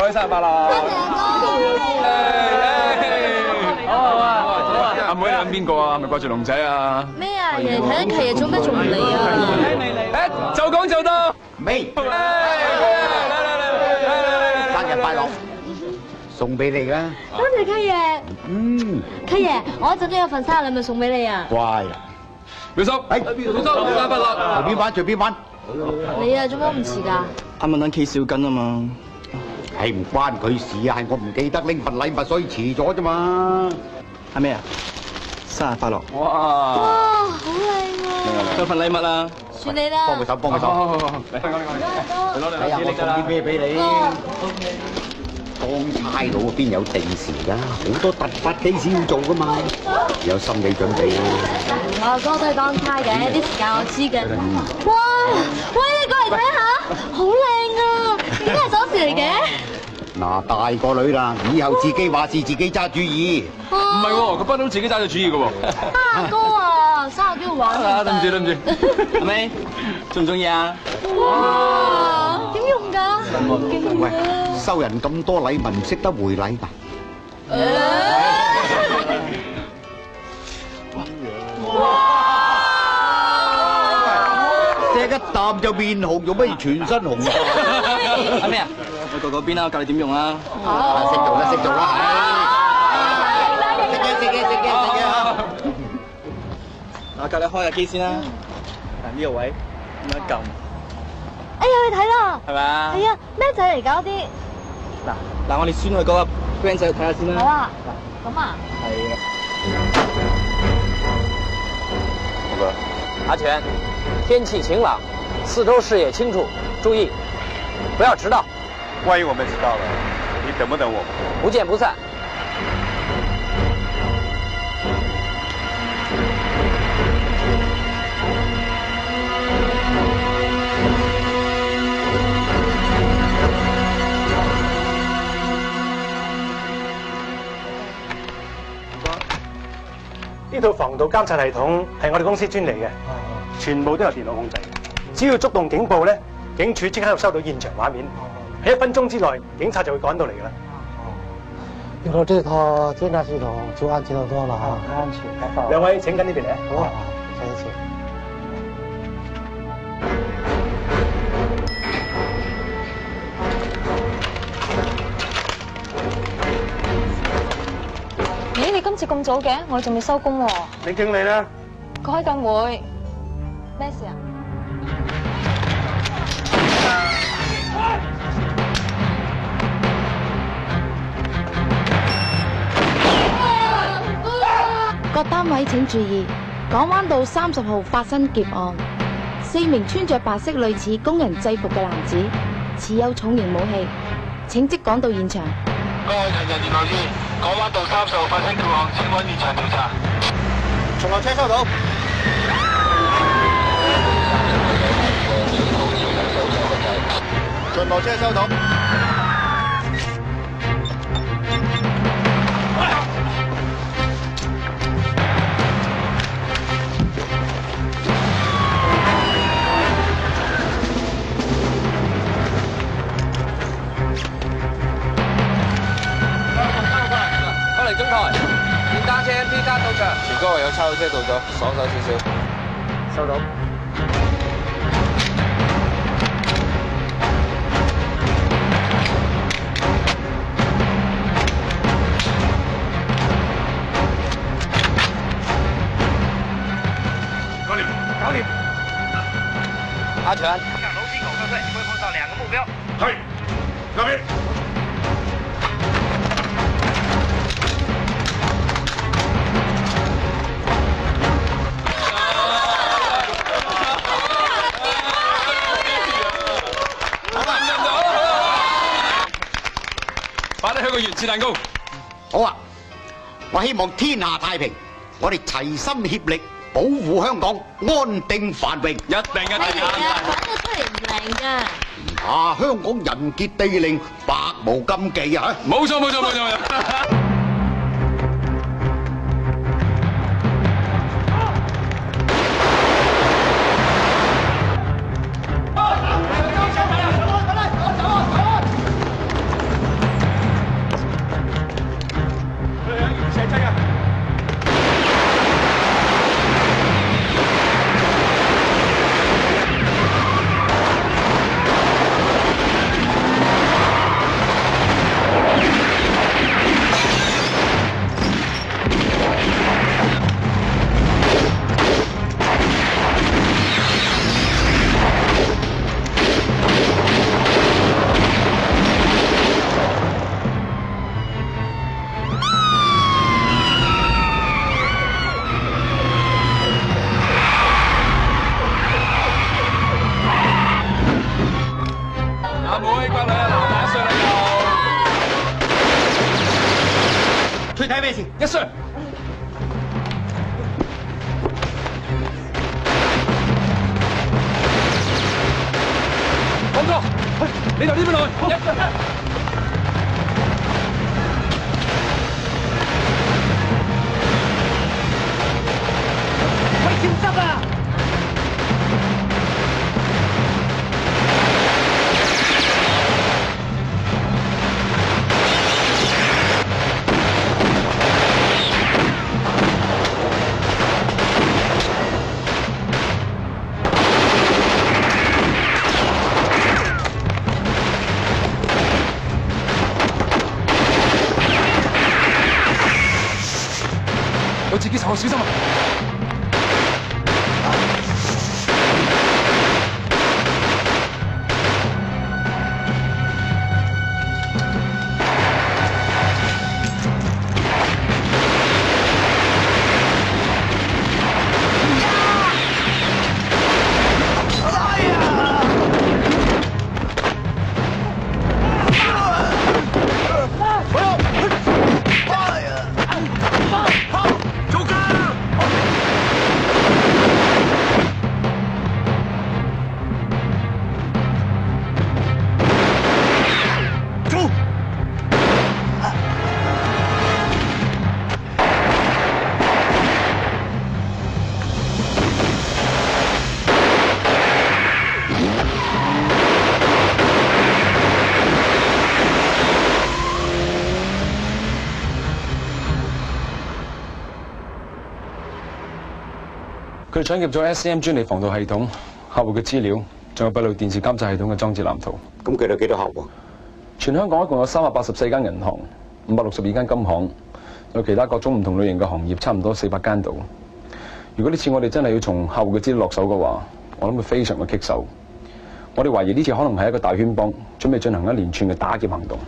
哥生日快樂！好啊！阿妹你揾邊個啊？係咪掛住龍仔啊？咩啊？人哋睇緊劇，做咩仲唔嚟啊？誒，就講就到。未。生日快樂！送俾你啦。多謝契爺。契爺，我一陣都有份生日禮物送俾你啊。乖。表叔，表叔，生日快樂！隨便玩。你啊，做咩咁遲㗎？啱啱等 K 少緊啊嘛。係唔關佢事啊，係我唔記得拎份禮物，所以遲咗啫嘛。係咩啊？生日快樂！哇！哇，好靚喎！有份禮物啦，算你啦。幫佢手，幫佢手。嚟，你攞睇下我送啲咩俾你。當差佬邊有定時㗎？好多突發 case 要做㗎嘛，有心理準備。我哥都係當差嘅，啲時間我知嘅。哇！喂，你過嚟睇下，好靚啊！點解係鎖匙嚟嘅？嗱，大個女啦，以後自己話事，自己揸主意。唔係喎，佢不嬲自己揸咗主意嘅喎。阿哥啊，生日都要玩啊！對唔住，對唔住。係咪？中唔中意啊？哇！點用㗎？勁喂啊！，收人咁多禮物唔識得回禮㗎？食一啖就面紅，做乜要全身紅啊？係咩啊？去過嗰邊啦，我教你點用啦。識做啦，識做啦。食嘅。我教你開下機先啦。嗱，呢個位咁樣撳，哎呀，你睇啦！係咪啊？係啊，咩仔嚟㗎嗰啲？嗱，我哋先去嗰個 grand 仔睇下先啦。好啊，咁啊。係啦。阿全，天气晴朗，四周视野清楚，注意，不要迟到。万一我们迟到了，你等不等我？不见不散。呢套防盜監察系統係我哋公司專利嘅，全部都有電腦控制。只要觸動警報咧，警署即刻收到現場畫面，喺1分鐘之內，警察就會趕到嚟㗎啦。有了這套監察系統，就安全得多了啊！安全，兩位請緊呢邊嚟。好啊，請。咦，你今次咁早嘅？我仲未收工喎。你經理啦。開緊會，咩事啊？各單位請注意，港灣道30號發生劫案，4名穿着白色類似工人制服嘅男子，持有重型武器，請即趕到現場。各位人員留意，港灣道30號發生劫案，請揾現場調查。巡邏車收到。巡邏車收到。中台，電單車 MP 卡到場。全哥唯有抄車到咗，爽手少少。收到。搞掂。阿全。向樓梯口撤退，会碰到2个目标。係，那邊。擺低香港原始蛋糕。好啊！我希望天下太平，我哋齊心協力保護香港安定繁榮。一定。係啊，講到出嚟唔靚㗎。啊！香港人傑地靈，百無禁忌啊！冇錯。去睇咩事？Yes sir。講哥，你由呢邊來。Yes sir。喂，小心啊！有自己手，小心啊！佢哋搶劫咗 SCM 專利防盜系統、客戶嘅資料，仲有閉路電視監察系統嘅裝置藍圖。咁佢哋有幾多客戶？全香港一共有384間銀行、562間金行，有其他各種唔同類型嘅行業，差唔多400間度。如果呢次我哋真係要從客戶嘅資料落手嘅話，我諗會非常嘅棘手。我哋懷疑呢次可能係一個大圈幫，準備進行一連串嘅打劫行動。